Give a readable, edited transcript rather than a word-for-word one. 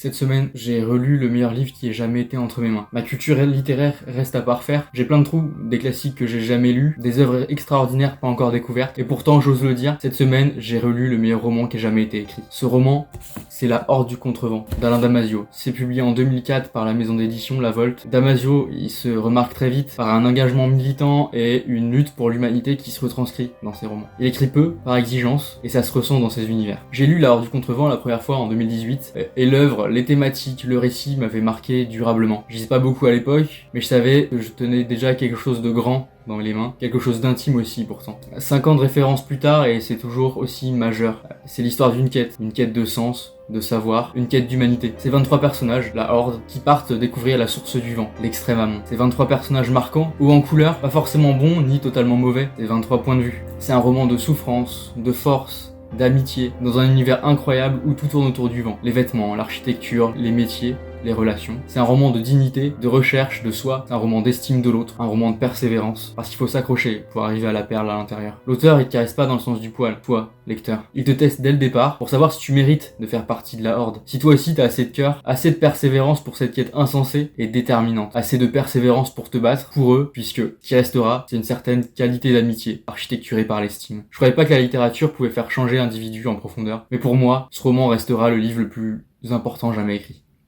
Cette semaine, j'ai relu le meilleur livre qui ait jamais été entre mes mains. Ma culture littéraire reste à parfaire. J'ai plein de trous, des classiques que j'ai jamais lus, des œuvres extraordinaires pas encore découvertes. Et pourtant, j'ose le dire, cette semaine, j'ai relu le meilleur roman qui ait jamais été écrit. Ce roman, c'est La Horde du Contrevent, d'Alain Damasio. C'est publié en 2004 par la maison d'édition La Volte. Damasio, il se remarque très vite par un engagement militant et une lutte pour l'humanité qui se retranscrit dans ses romans. Il écrit peu, par exigence, et ça se ressent dans ses univers. J'ai lu La Horde du Contrevent la première fois en 2018, et l'œuvre, les thématiques, le récit m'avaient marqué durablement. Je lisais pas beaucoup à l'époque, mais je savais que je tenais déjà quelque chose de grand dans les mains, quelque chose d'intime aussi pourtant. 5 ans de référence plus tard et c'est toujours aussi majeur. C'est l'histoire d'une quête, une quête de sens, de savoir, une quête d'humanité. Ces 23 personnages, la Horde, qui partent découvrir la source du vent, l'extrême amont. Ces 23 personnages marquants, hauts en couleur, pas forcément bons ni totalement mauvais, ces 23 points de vue. C'est un roman de souffrance, de force, d'amitié, dans un univers incroyable où tout tourne autour du vent. Les vêtements, l'architecture, les métiers, les relations. C'est un roman de dignité, de recherche de soi, c'est un roman d'estime de l'autre, un roman de persévérance, parce qu'il faut s'accrocher pour arriver à la perle à l'intérieur. L'auteur, il te caresse pas dans le sens du poil, toi, lecteur. Il te teste dès le départ pour savoir si tu mérites de faire partie de la Horde. Si toi aussi t'as assez de cœur, assez de persévérance pour cette quête insensée et déterminante. Assez de persévérance pour te battre pour eux, puisque ce qui restera, c'est une certaine qualité d'amitié, architecturée par l'estime. Je croyais pas que la littérature pouvait faire changer l'individu en profondeur, mais pour moi, ce roman restera le livre le plus important jamais écrit.